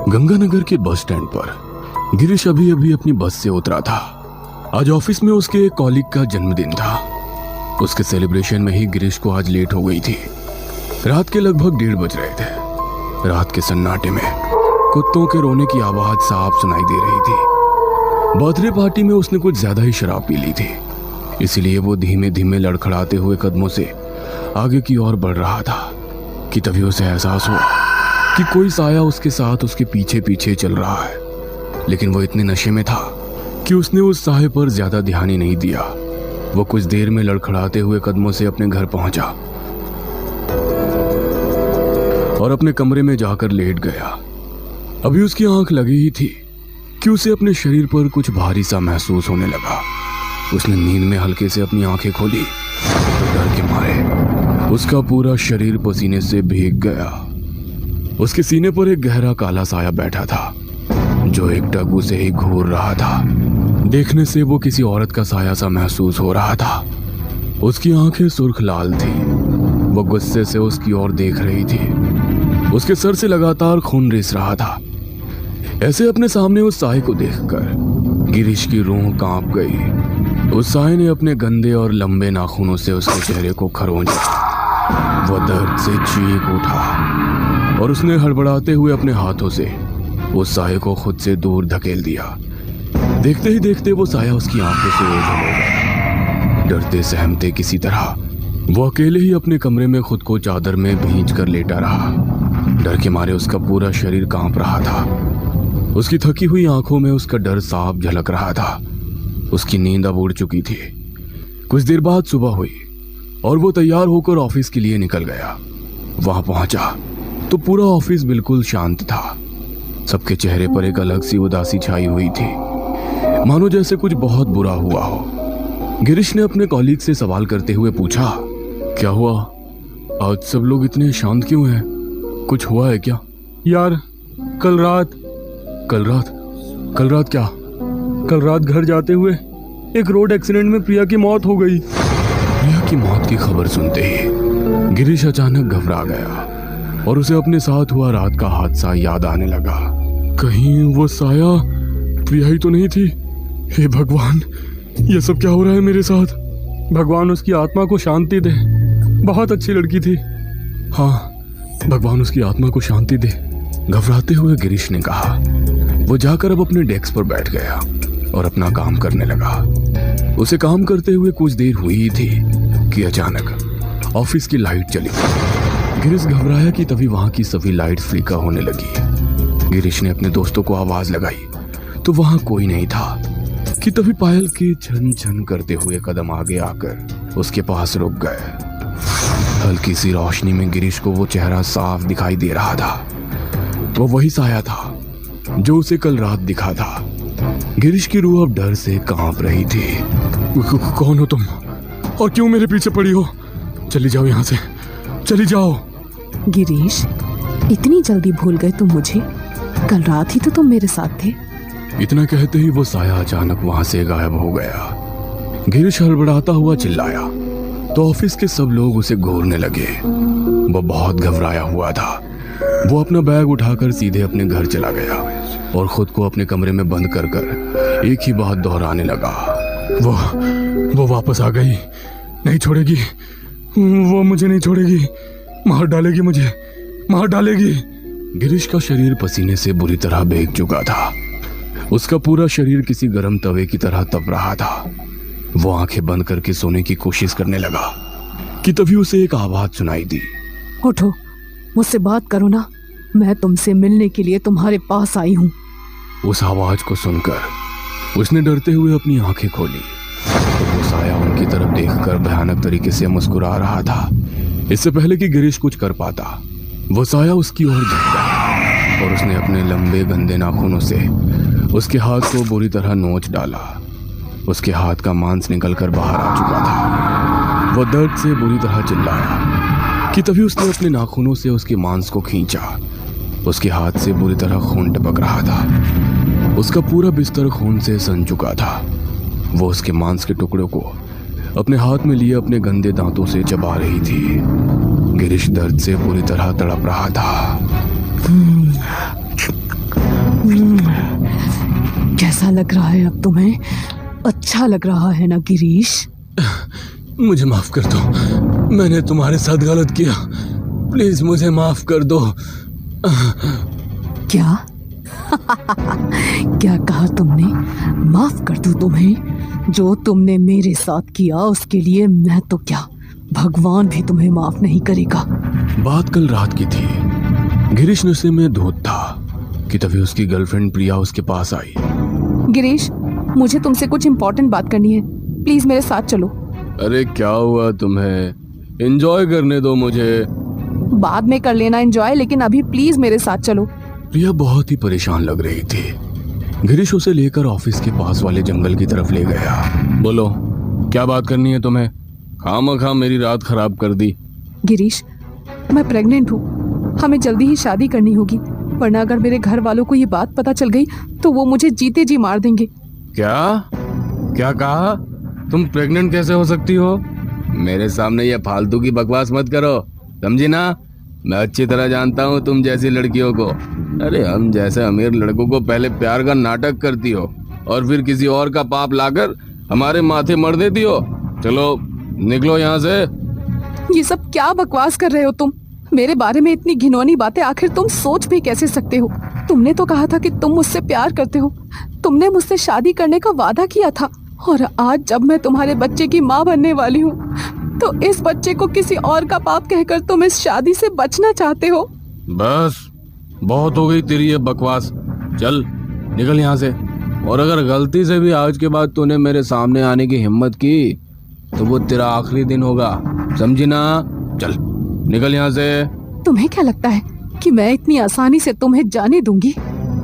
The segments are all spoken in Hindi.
गंगानगर के बस स्टैंड पर गिरीश अभी अभी अपनी बस से उतरा था। आज ऑफिस में उसके एक कॉलीग का जन्मदिन था। उसके सेलिब्रेशन में ही गिरीश को आज लेट हो गई थी। रात के लगभग 1:30 बज रहे थे। रात के सन्नाटे में कुत्तों के रोने की आवाज साफ सुनाई दे रही थी। बर्थडे पार्टी में उसने कुछ ज्यादा ही शराब पी ली थी, इसीलिए वो धीमे धीमे लड़खड़ाते हुए कदमों से आगे की ओर बढ़ रहा था कि तभी उसे एहसास हुआ कि कोई साया उसके साथ उसके पीछे पीछे चल रहा है। लेकिन वो इतने नशे में था कि उसने उस साये पर ज्यादा ध्यान ही नहीं दिया। वो कुछ देर में लड़खड़ाते हुए कदमों से अपने घर पहुंचा और अपने कमरे में जाकर लेट गया। अभी उसकी आंख लगी ही थी कि उसे अपने शरीर पर कुछ भारी सा महसूस होने लगा। उसने नींद में हल्के से अपनी आंखें खोली तो डर के मारे उसका पूरा शरीर पसीने से भीग गया। उसके सीने पर एक गहरा काला साया बैठा था जो एक टक उसे ही घूर रहा था। देखने से वो किसी औरत का साया सा महसूस हो रहा था। उसकी आंखें सुर्ख लाल थी। वो गुस्से से उसकी ओर देख रही थी। उसके सर से लगातार खून रिस रहा था। ऐसे अपने सामने उस साये को देखकर गिरीश की रूह कांप गई। उस साये ने अपने गंदे और लंबे नाखूनों से उसके चेहरे को खरोंचा। वो दर्द से चीख उठा और उसने हड़बड़ाते हुए अपने हाथों से उस साये को खुद से दूर धकेल दिया। देखते ही देखते वो साया उसकी आंखों से ओझल हो गया। डरते सहमते किसी तरह वो अकेले ही अपने कमरे में खुद को चादर में भींच कर लेटा रहा। डर के मारे उसका पूरा शरीर कांप रहा था। उसकी थकी हुई आंखों में उसका डर साफ झलक रहा था। उसकी नींद अब उड़ चुकी थी। कुछ देर बाद सुबह हुई और वो तैयार होकर ऑफिस के लिए निकल गया। वहां पहुंचा तो पूरा ऑफिस बिल्कुल शांत था। सबके चेहरे पर एक अलग सी उदासी छाई हुई थी, मानो जैसे कुछ बहुत बुरा हुआ हो। गिरीश ने अपने कॉलीग से सवाल करते हुए पूछा, क्या हुआ? आज सब लोग इतने शांत क्यों हैं? कुछ हुआ है क्या? यार कल रात क्या? कल रात घर जाते हुए एक रोड एक्सीडेंट में प्रिया की मौत हो गई। प्रिया की मौत की खबर सुनते ही गिरीश अचानक घबरा गया और उसे अपने साथ हुआ रात का हादसा याद आने लगा। कहीं वो साया प्रिया ही तो नहीं थी? हे भगवान, ये सब क्या हो रहा है मेरे साथ? भगवान उसकी आत्मा को शांति दे। बहुत अच्छी लड़की थी। हाँ, भगवान उसकी आत्मा को शांति दे, घबराते हुए गिरीश ने कहा। वो जाकर अब अपने डेस्क पर बैठ गया और अपना काम करने लगा। उसे काम करते हुए कुछ देर हुई ही थी कि अचानक ऑफिस की लाइट चली गई। गिरीश घबराया कि तभी वहां की सभी लाइट फीका होने लगी। गिरीश ने अपने दोस्तों को आवाज लगाई तो वहां कोई नहीं था कि तभी पायल के छन छन करते हुए कदम आगे आकर उसके पास रुक गए। हल्की सी रोशनी में गिरीश को वो चेहरा साफ दिखाई दे रहा था। वो वही साया था जो उसे कल रात दिखा था। गिरीश की रूह अब डर से कांप रही थी। कौन हो तुम और क्यों मेरे पीछे पड़ी हो? चली जाओ यहाँ से, चली जाओ। गिरीश, इतनी जल्दी भूल गए तुम मुझे? कल रात ही तो तुम मेरे साथ थे। इतना कहते ही वो साया अचानक वहां से गायब हो गया। गिरीश हड़बड़ाता हुआ चिल्लाया तो ऑफिस के सब लोग उसे घूरने लगे। वो बहुत घबराया हुआ था। वो अपना बैग उठाकर सीधे अपने घर चला गया और खुद को अपने कमरे में बंद कर कर एक ही बात दोहराने लगा। वो वापस आ गई, नहीं छोड़ेगी। वो मुझे नहीं छोड़ेगी, मार डालेगी, मुझे मार डालेगी। गिरीश का शरीर पसीने से बुरी तरह भीग चुका था। उसका पूरा शरीर किसी गर्म तवे की तरह तप रहा था। वो आंखें बंद करके सोने की कोशिश करने लगा कि तभी उसे एक आवाज सुनाई दी। उठो, मुझसे बात करो ना, मैं तुमसे मिलने के लिए तुम्हारे पास आई हूँ। उस आवाज को सुनकर उसने डरते हुए अपनी आंखें खोली तो वो साया उनकी तरफ देखकर भयानक तरीके से मुस्कुरा रहा था। इससे पहले कि गिरीश कुछ कर पाता, वो साया उसकी ओर झुक गया और उसने अपने लंबे गंदे नाखूनों से उसके हाथ को बुरी तरह नोच डाला। उसके हाथ का मांस निकलकर बाहर आ चुका था। वो दर्द से बुरी तरह चिल्लाया कि तभी उसने अपने नाखूनों से उसके मांस को खींचा। उसके हाथ से बुरी तरह खून टपक रहा था। उसका पूरा बिस्तर खून से सन चुका था। वो उसके मांस के टुकड़ों को अपने हाथ में लिए अपने गंदे दांतों से चबा रही थी। गिरीश दर्द से पूरी तरह तड़प रहा था। अच्छा लग रहा है अब तुम्हें? अच्छा लग रहा है ना गिरीश? मुझे माफ कर दो, मैंने तुम्हारे साथ गलत किया, प्लीज मुझे माफ कर दो। क्या? क्या कहा तुमने? माफ कर दूं तुम्हें? जो तुमने मेरे साथ किया उसके लिए मैं तो क्या, भगवान भी तुम्हें माफ नहीं करेगा। बात कल रात की थी। गिरीश नशे में धुत था कि तभी उसकी गर्लफ्रेंड प्रिया उसके पास आई। गिरीश, मुझे तुमसे कुछ इम्पोर्टेंट बात करनी है, प्लीज मेरे साथ चलो। अरे क्या हुआ तुम्हें? एंजॉय करने दो मुझे। बाद में कर लेना एंजॉय, लेकिन अभी प्लीज मेरे साथ चलो। प्रिया बहुत ही परेशान लग रही थी। गिरीश उसे लेकर ऑफिस के पास वाले जंगल की तरफ ले गया। बोलो, क्या बात करनी है तुम्हें? खामखा मेरी रात खराब कर दी। गिरीश, मैं प्रेग्नेंट हूँ, हमें जल्दी ही शादी करनी होगी, वरना अगर मेरे घर वालों को ये बात पता चल गई तो वो मुझे जीते जी मार देंगे। क्या क्या कहा? तुम प्रेग्नेंट कैसे हो सकती हो? मेरे सामने ये फालतू की बकवास मत करो, समझी ना? मैं अच्छी तरह जानता हूँ तुम जैसी लड़कियों को। अरे हम जैसे अमीर लड़कों को पहले प्यार का नाटक करती हो और फिर किसी और का पाप लाकर हमारे माथे मर देती हो। चलो निकलो यहाँ से। ये सब क्या बकवास कर रहे हो तुम? मेरे बारे में इतनी घिनौनी बातें आखिर तुम सोच भी कैसे सकते हो? तुमने तो कहा था कि तुम मुझसे प्यार करते हो, तुमने मुझसे शादी करने का वादा किया था, और आज जब मैं तुम्हारे बच्चे की माँ बनने वाली हूँ तो इस बच्चे को किसी और का पाप कहकर तुम इस शादी से बचना चाहते हो। बस बहुत हो गई तेरी ये बकवास, चल निकल यहाँ से। और अगर गलती से भी आज के बाद तूने मेरे सामने आने की हिम्मत की तो वो तेरा आखिरी दिन होगा, समझी ना? चल निकल यहाँ से। तुम्हें क्या लगता है कि मैं इतनी आसानी से तुम्हें जाने दूंगी?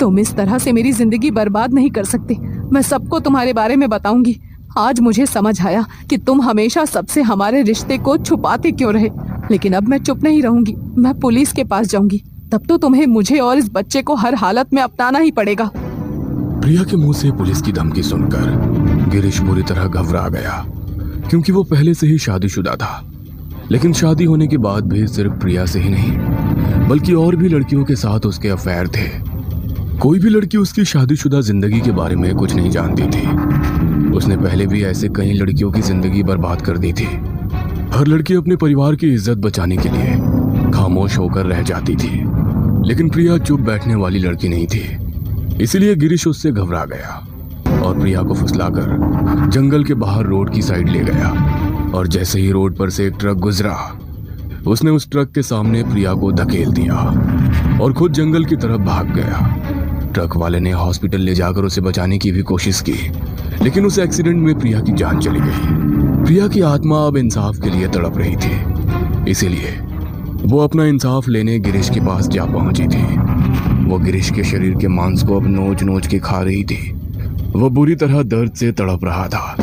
तुम इस तरह से मेरी जिंदगी बर्बाद नहीं कर सकते। मैं सबको तुम्हारे बारे में बताऊंगी। आज मुझे समझ आया कि तुम हमेशा सबसे हमारे रिश्ते को छुपाते क्यों रहे, लेकिन अब मैं चुप नहीं रहूंगी, मैं पुलिस के पास जाऊंगी। तब तो तुम्हें मुझे और इस बच्चे को हर हालत में अपनाना ही पड़ेगा। प्रिया के मुंह से पुलिस की धमकी सुनकर गिरीश बुरी तरह घबरा गया, क्योंकि वो पहले से ही शादीशुदा था। लेकिन शादी होने के बाद भी सिर्फ प्रिया से ही नहीं बल्कि और भी लड़कियों के साथ उसके अफेयर थे। कोई भी लड़की उसकी शादीशुदा जिंदगी के बारे में कुछ नहीं जानती थी। उसने पहले भी ऐसे कई लड़कियों की जिंदगी बर्बाद कर दी थी। हर लड़की अपने परिवार की इज्जत बचाने के लिए खामोश होकर रह जाती थी, लेकिन प्रिया चुप बैठने वाली लड़की नहीं थी। इसलिए गिरीश उससे घबरा गया और प्रिया को फुसलाकर जंगल के बाहर रोड की साइड ले गया। और जैसे ही रोड पर से एक ट्रक गुजरा, उसने उस ट्रक के सामने प्रिया को धकेल दिया और खुद जंगल की तरफ भाग गया। ट्रक वाले ने हॉस्पिटल ले जाकर उसे बचाने की भी कोशिश की, लेकिन उस एक्सीडेंट में प्रिया की जान चली गई। प्रिया की आत्मा अब इंसाफ के लिए तड़प रही थी, इसीलिए वो अपना इंसाफ लेने गिरीश के पास जा पहुंची थी। वो गिरीश के शरीर के मांस को अब नोच नोच के खा रही थी। वो बुरी तरह दर्द से तड़प रहा था।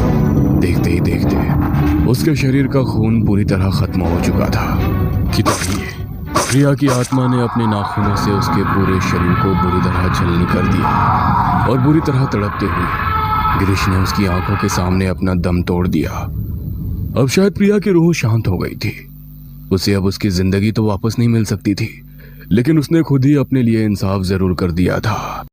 देखते ही देखते उसके शरीर का खून पूरी तरह खत्म हो चुका था कि तभी प्रिया की आत्मा ने अपने नाखूनों से उसके पूरे शरीर को बुरी तरह छलनी कर दिया और बुरी तरह तड़पते हुए गिरीश ने उसकी आंखों के सामने अपना दम तोड़ दिया। अब शायद प्रिया की रूह शांत हो गई थी। उसे अब उसकी जिंदगी तो वापस नहीं मिल सकती थी, लेकिन उसने खुद ही अपने लिए इंसाफ जरूर कर दिया था।